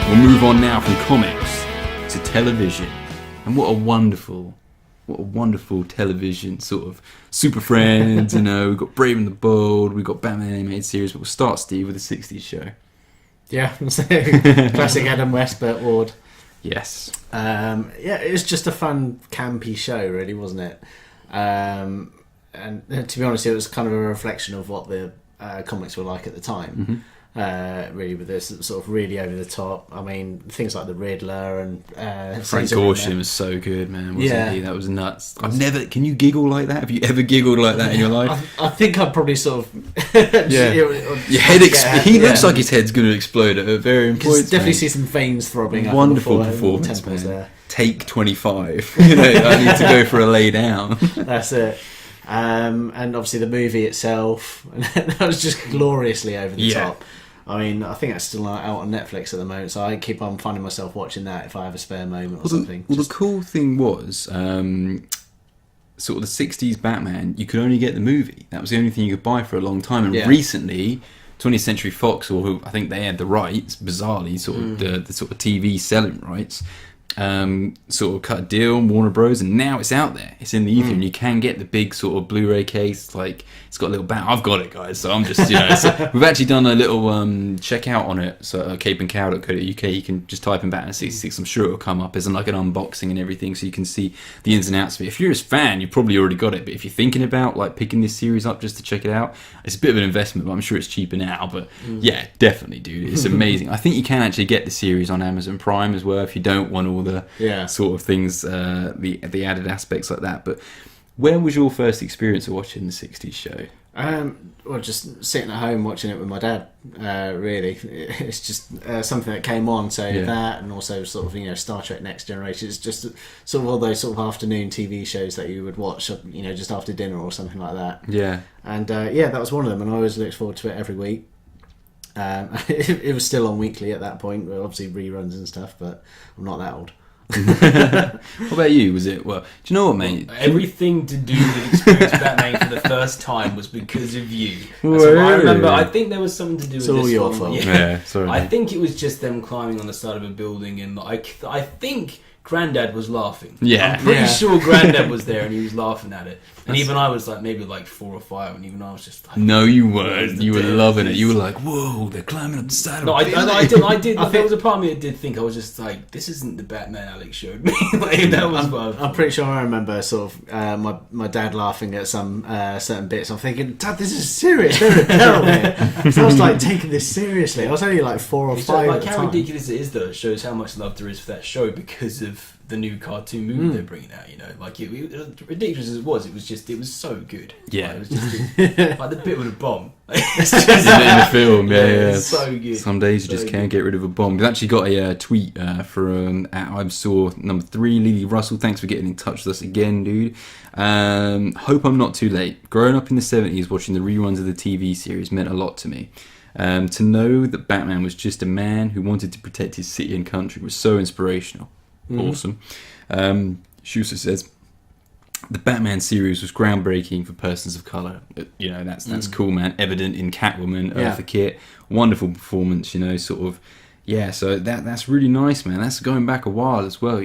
We'll move on now from comics to television. And what a wonderful television sort of Super Friends, we've got Brave and the Bold, we've got Batman animated series, but we'll start, Steve, with the 60s show. Yeah, classic Adam West, Burt Ward. Yes. It was just a fun, campy show, really, wasn't it? And to be honest, it was kind of a reflection of what the comics were like at the time. Mm-hmm. Really, with this sort of really over the top. I mean, things like the Riddler and Frank Gorshin was so good, man. Wasn't he? That was nuts. Can you giggle like that? Have you ever giggled like that in your life? I think I'd probably sort of your head he looks like his head's going to explode at a very important definitely see some veins throbbing. Wonderful performance, man. There. Take 25. I need to go for a lay down. That's it. And obviously the movie itself, that was just gloriously over the top. I mean, I think that's still out on Netflix at the moment, so I keep on finding myself watching that if I have a spare moment or something. The cool thing was, sort of the 60s Batman, you could only get the movie. That was the only thing you could buy for a long time. And recently, 20th Century Fox, or who I think they had the rights, bizarrely, sort of the sort of TV selling rights, sort of cut a deal, Warner Bros, and now it's out there. It's in the ether, and you can get the big sort of Blu-ray case. Like, it's got a little I've got it, guys. So I'm just, so we've actually done a little checkout on it. So capeandcowl.co.uk, you can just type in Batman 66. I'm sure it'll come up as like an unboxing and everything, so you can see the ins and outs of it. If you're a fan, you've probably already got it. But if you're thinking about like picking this series up just to check it out, it's a bit of an investment. But I'm sure it's cheaper now. But yeah, definitely, dude, it's amazing. I think you can actually get the series on Amazon Prime as well if you don't want all the sort of things, the added aspects like that. But where was your first experience of watching the 60s show? Well, just sitting at home watching it with my dad. Really, it's just something that came on. So that, and also sort of Star Trek Next Generation. It's just sort of all those sort of afternoon TV shows that you would watch, just after dinner or something like that. Yeah. And that was one of them, and I always looked forward to it every week. It was still on weekly at that point, obviously reruns and stuff, but I'm not that old. What about you? Was it? Well, do you know what, mate? Everything to do with experiencing Batman for the first time was because of you. That's what I remember. I think there was something to do with this. It's all your fault. Yeah, sorry. I think it was just them climbing on the side of a building, and I think Grandad was laughing. Yeah. I'm pretty sure Grandad was there and he was laughing at it. And even I was like maybe like 4 or 5, and even I was just like... No, you weren't. You were loving it. You were like, whoa, they're climbing up the side of a building. I did. There was a part of me that did think, I was just like, this isn't the Batman Alex showed me. I'm pretty sure I remember sort of my dad laughing at some certain bits. I'm thinking, Dad, this is serious. They're in peril here. So I was like taking this seriously. I was only like 4 or 5 at the time. How ridiculous it is, though. It shows how much love there is for that show because of the new cartoon movie they're bringing out. Like it ridiculous as it was so good. Yeah, it was just like the bit with a bomb. It's just in the film. Yeah. So good. Some days you just can't get rid of a bomb. We've actually got a tweet from @I'veSaw number 3, Lily Russell. Thanks for getting in touch with us again, dude. Hope I'm not too late. Growing up in the 70s, watching the reruns of the TV series meant a lot to me. To know that Batman was just a man who wanted to protect his city and country was so inspirational. Awesome. Schuster says the Batman series was groundbreaking for persons of colour. That's cool, man. Evident in Catwoman, Eartha Kitt, wonderful performance. So that's really nice, man. That's going back a while as well.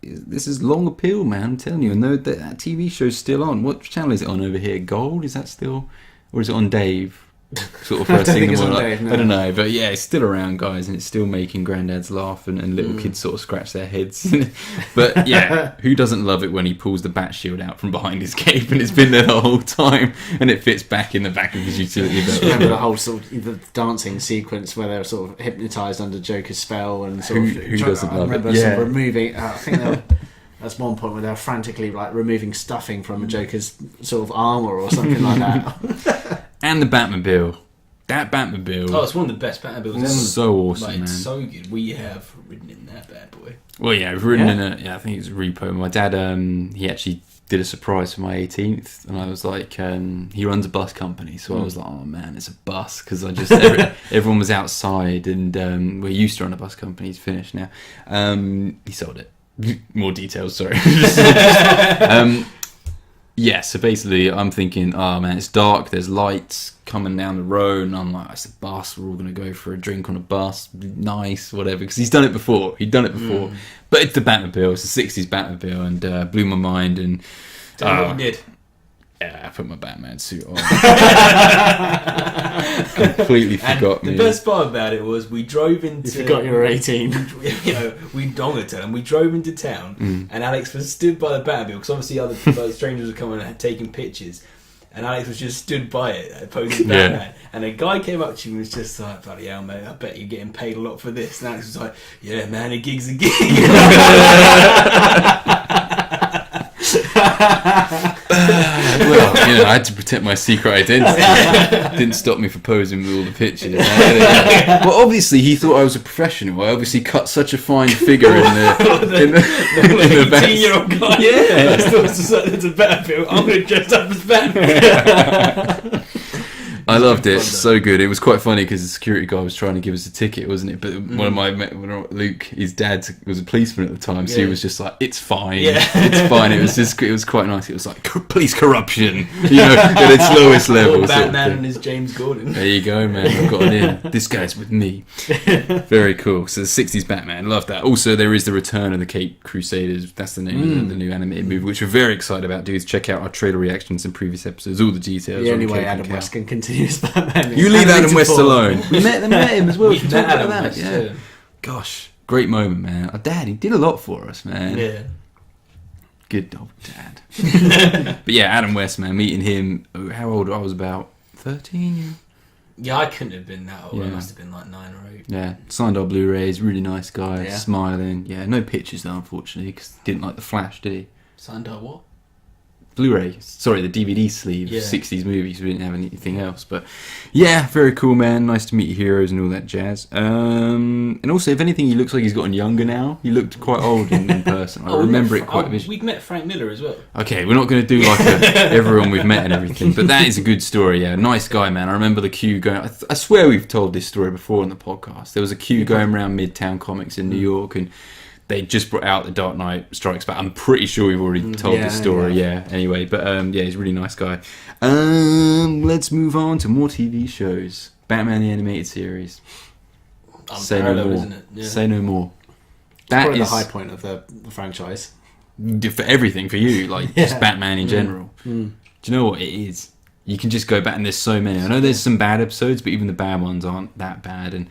This is long appeal, man. I'm telling you. And that TV show's still on. What channel is it on over here? Gold? Is that still, or is it on Dave? Sort of first thing in the morning. I don't know, but yeah, it's still around, guys, and it's still making granddads laugh and little kids sort of scratch their heads. But yeah, who doesn't love it when he pulls the bat shield out from behind his cape and it's been there the whole time and it fits back in the back of his utility belt? Remember the whole sort of the dancing sequence where they're sort of hypnotised under Joker's spell and sort who doesn't love it? Sort of removing. I think that's one point where they're frantically like removing stuffing from a Joker's sort of armour or something like that. And the Batmobile. That Batmobile. Oh, it's one of the best Batmobiles ever. So awesome, man. It's so good. We have ridden in that bad boy. Well, yeah, we've ridden in it. Yeah, I think it's a repo. My dad, he actually did a surprise for my 18th, and I was like, he runs a bus company, so I was like, oh man, it's a bus, because everyone was outside, and we used to run a bus company. He's finished now. He sold it. More details, sorry. Yeah, so basically I'm thinking, oh man, it's dark, there's lights coming down the road, and I'm like, it's a bus, we're all going to go for a drink on a bus, nice, whatever, because he'd done it before, but it's the Batmobile, it's the 60s Batmobile, and blew my mind, and... Tell me what you did. Yeah, I put my Batman suit on. Completely forgot me. The best part about it was we drove into... You forgot you were 18. We drove into town, and Alex was stood by the Batmobile, because obviously other strangers were coming and taking pictures, and Alex was just stood by it, posing Batman. And a guy came up to you and was just like, bloody hell, mate, I bet you're getting paid a lot for this. And Alex was like, yeah, man, a gig's a gig. Well, I had to protect my secret identity. Didn't stop me for posing with all the pictures. Well, obviously he thought I was a professional. I obviously cut such a fine figure in the 18-year-old guy. Yeah, it's a Batmobile. I'm going to dress up as Batman. I loved it. So good. It was quite funny because the security guy was trying to give us a ticket, wasn't it? But Luke, his dad was a policeman at the time, so he was just like, "It's fine, it's fine." It was quite nice. It was like police corruption, at its lowest level. Batman and his James Gordon. There you go, man. I've got it in. This guy's with me. Very cool. So the 60s Batman, love that. Also, there is the return of the Caped Crusaders. That's the name of the new animated movie, which we're very excited about. Dudes, check out our trailer reactions and previous episodes. All the details. The only way Adam West can continue as Batman. You leave Adam West alone. We met him as well. We met Adam West, yeah. Gosh, great moment, man. Our dad, he did a lot for us, man. Yeah. Good old dad. But yeah, Adam West, man, meeting him. How old? I was about 13. Yeah, I couldn't have been that old. Yeah. I must have been like 9 or 8. Yeah, signed our Blu-rays. Really nice guy, smiling. Yeah, no pictures though, unfortunately, because he didn't like the Flash, did he? Signed our what? Blu-ray, sorry, the DVD sleeve, 60s movies. We didn't have anything else, but yeah, very cool, man. Nice to meet your heroes and all that jazz. And also, if anything, he looks like he's gotten younger now. He looked quite old in person. I remember it quite visually. We've met Frank Miller as well. Okay, we're not going to do like everyone we've met and everything, but that is a good story. Yeah, nice guy, man. I remember the queue going. I swear we've told this story before on the podcast. There was a queue going around Midtown Comics in New York, and they just brought out The Dark Knight Strikes Back. I'm pretty sure we've already told this story. Yeah. Anyway, but he's a really nice guy. Let's move on to more TV shows. Batman the Animated Series. Say no more. Isn't it? Yeah. Say no more. That is the high point of the franchise. For everything, for you, just Batman in general. Do you know what it is? You can just go back, and there's so many. I know there's some bad episodes, but even the bad ones aren't that bad. And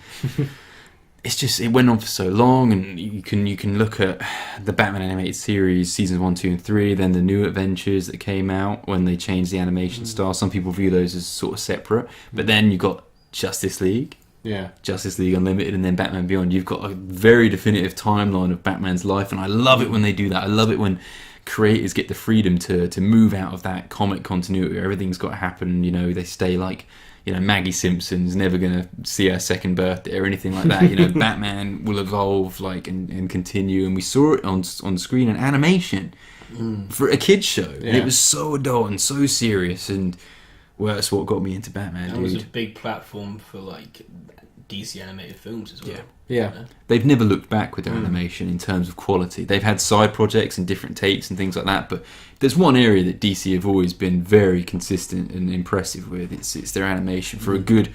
it's just, it went on for so long, and you can look at the Batman animated series, seasons 1, 2, and 3, then the new adventures that came out when they changed the animation style. Some people view those as sort of separate, but then you got Justice League, Justice League Unlimited, and then Batman Beyond. You've got a very definitive timeline of Batman's life, and I love it when they do that. I love it when creators get the freedom to move out of that comic continuity where everything's got to happen. They stay like, Maggie Simpson's never going to see her second birthday or anything like that. Batman will evolve and continue, and we saw it on screen in animation for a kids show. And it was so adult and so serious, and well, that's what got me into Batman. It was a big platform for DC animated films as well. Yeah. They've never looked back with their animation in terms of quality. They've had side projects and different takes and things like that, but there's one area that DC have always been very consistent and impressive with. It's their animation. For a good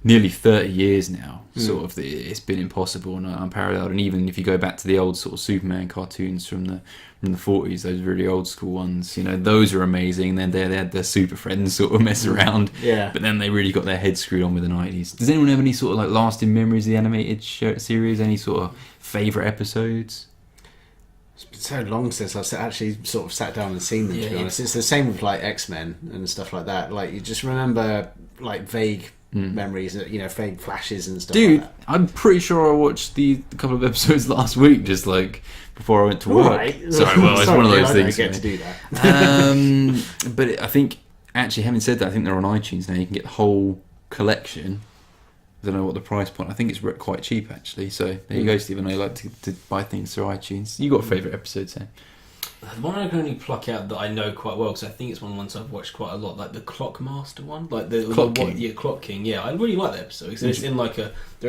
nearly 30 years now, sort of, it's been impossible and unparalleled. And even if you go back to the old sort of Superman cartoons from the 40s, those really old school ones, those are amazing. And then they had their Super Friends sort of mess around, but then they really got their heads screwed on with the 90s. Does anyone have any sort of lasting memories of the animated series? Any sort of favourite episodes? It's been so long since I've actually sort of sat down and seen them, to be honest. It's the same with X-Men and stuff like that. You just remember vague memories, vague flashes and stuff. Dude, like that. I'm pretty sure I watched the couple of episodes last week, just before I went to work. Right. Sorry, well, it's one of those things. I don't get to do that. But I think, actually, having said that, I think they're on iTunes now. You can get the whole collection. I don't know what the price point. I think it's quite cheap, actually. So there you go, Stephen. I like to buy things through iTunes. You got a favourite episode, Sam? The one I can only pluck out that I know quite well, because I think it's one of the ones I've watched quite a lot, the Clockmaster one, Clock King. Yeah, I really like that episode because it's they're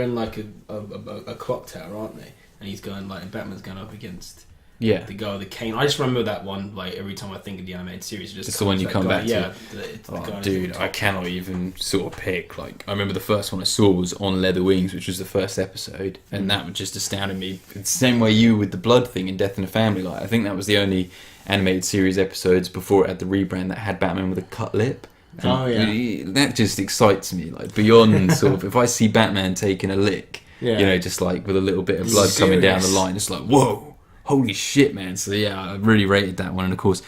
in a clock tower, aren't they? And he's going and Batman's going up against Yeah. The guy with the cane. I just remember that one, like, every time I think of the animated series. Just the one you come back to. Yeah. Dude, I cannot even sort of pick. Like, I remember the first one I saw was On Leather Wings, which was the first episode, and that just astounded me. It's the same way you with the blood thing in Death in the Family. Like, I think that was the only animated series episodes before it had the rebrand that had Batman with a cut lip. And that just excites me. Like, beyond sort of, if I see Batman taking a lick, just like with a little bit of blood coming down the line, it's like, whoa. Holy shit, man. So yeah, I really rated that one. And of course,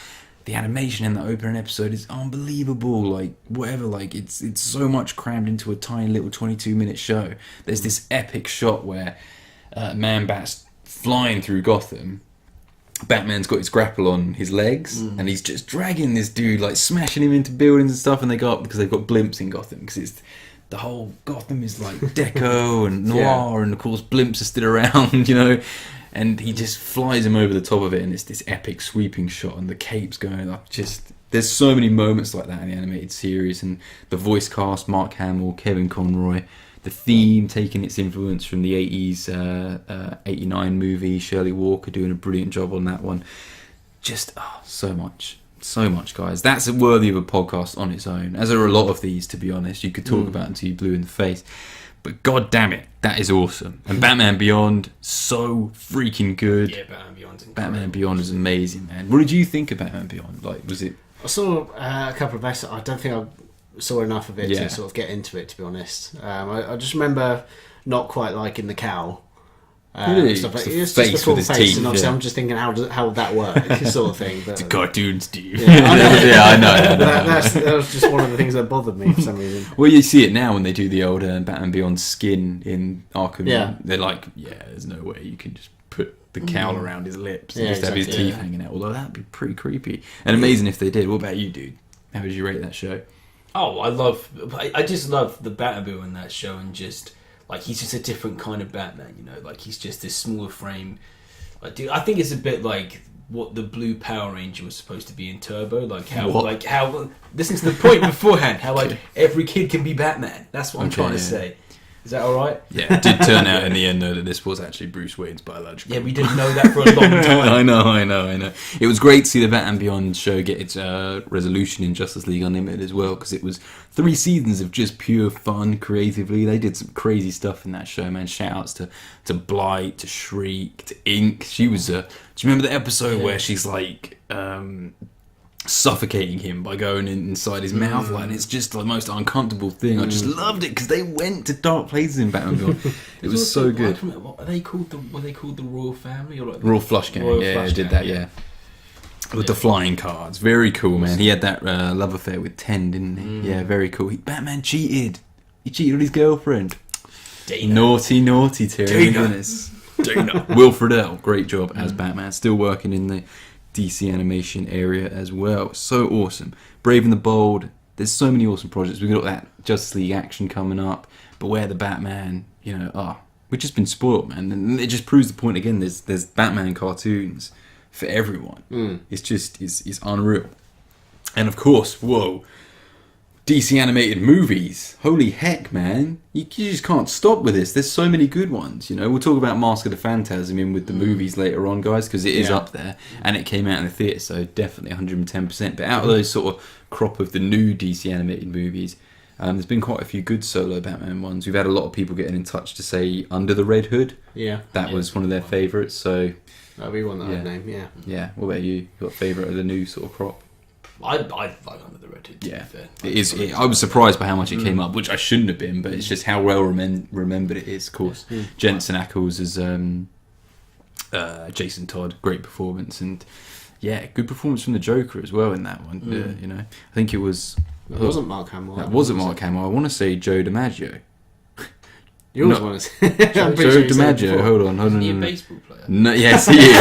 the animation in the opening episode is unbelievable. Like, whatever, like, it's so much crammed into a tiny little 22-minute show. There's this epic shot where Man-Bat's flying through Gotham. Batman's got his grapple on his legs, and he's just dragging this dude, like, smashing him into buildings and stuff, and they go up because they've got blimps in Gotham, because it's... The whole Gotham is like deco and noir, and of course blimps are still around, you know. And he just flies him over the top of it, and it's this epic sweeping shot, and the cape's going up. Just there's so many moments like that in the animated series, and the voice cast: Mark Hamill, Kevin Conroy. The theme taking its influence from the 80s, 89 movie. Shirley Walker doing a brilliant job on that one. Just so much, guys. That's worthy of a podcast on its own. As are a lot of these, to be honest. You could talk about until you blew in the face. But god damn it, that is awesome. And Batman Beyond, so freaking good. Yeah, Batman Beyond's incredible. Batman Beyond is amazing, man. What did you think of Batman Beyond? Like, was it... I saw a couple of episodes. I don't think I saw enough of it to sort of get into it, to be honest. I just remember not quite liking the Cowl. Really? Stuff like, it's it's just the full with his face, teeth, and obviously I'm just thinking how would that work, sort of thing. But, it's a cartoon, Steve. I know. That was just one of the things that bothered me for some reason. Well, you see it now when they do the old Batman Beyond skin in Arkham. Yeah. They're like, there's no way you can just put the cowl around his lips and just have his teeth hanging out. Although that'd be pretty creepy and amazing if they did. What about you, dude? How would you rate that show? Oh, I just love the Batmobile in that show, and just like he's just a different kind of Batman, you know. Like he's just this smaller frame. Like, dude, I think it's a bit like what the Blue Power Ranger was supposed to be in Turbo. Like how listen to the point beforehand. How like every kid can be Batman. That's what I'm trying to say. Is that all right? Yeah, it did turn out in the end though that this was actually Bruce Wayne's biological. Yeah, we didn't know that for a long time. I know. It was great to see the Batman Beyond show get its resolution in Justice League Unlimited as well, because it was 3 seasons of just pure fun creatively. They did some crazy stuff in that show, man. Shout outs to Blight, to Shriek, to Ink. She was do you remember the episode where she's like suffocating him by going inside his mouth, like, and it's just the most uncomfortable thing. I just loved it because they went to dark places in Batman Beyond. It was so good. What are they called? Were they called the Royal Family or like Royal Flush Gang? Did that. With the flying cards, very cool, man. He had that love affair with Ten, didn't he? Yeah, very cool. Batman cheated. He cheated on his girlfriend. Dana. Naughty, Terry. Dana. Will Friedle, great job as Batman. Still working in the DC animation area as well. So awesome. Brave and the Bold. There's so many awesome projects. We've got that Justice League action coming up. Beware the Batman. You know, we've just been spoiled, man. And it just proves the point again. There's Batman cartoons for everyone. It's just it's unreal. And of course, DC animated movies. Holy heck, man. You just can't stop with this. There's so many good ones, you know. We'll talk about Mask of the Phantasm in with the movies later on, guys, because it is up there. And it came out in the theatre, so definitely 110%. But out of those sort of crop of the new DC animated movies, there's been quite a few good solo Batman ones. We've had a lot of people getting in touch to say Under the Red Hood. Yeah. That was one of their favourites, so... That'd be one that I'd name, yeah. Yeah, what about you? You got a favourite of the new sort of crop? I like Under the Red Hood, to be fair. It is. I was surprised by how much it came up, which I shouldn't have been, but it's just how well remembered it is, of course. Jensen Ackles as Jason Todd, great performance, and good performance from the Joker as well in that one. You know, I think it was... It wasn't Mark Hamill. That wasn't Mark Hamill. I want to say Joe DiMaggio. You always want to say... Joe DiMaggio, hold on. Isn't he a baseball player? No, yes, he is.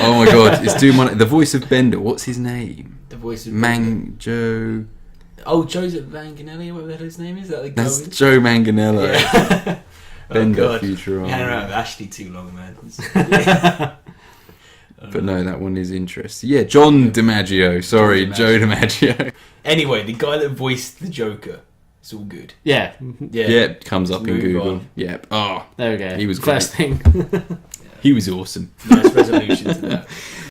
Oh my god, it's doing the voice of Bender. What's his name? The voice of Joe... Oh, Joseph Manganiello, whatever the hell his name is. That's Joe Manganiello. Yeah. Bender Futurama. I hang around with Ashley too long, man. But no, that one is interesting. Yeah, John DiMaggio. Sorry, Joe DiMaggio. Anyway, the guy that voiced the Joker. It's all good. Yeah. Yep, comes up in Google. On. Yep. Oh, there we go. He was first great. thing. He was awesome. Nice resolution to that.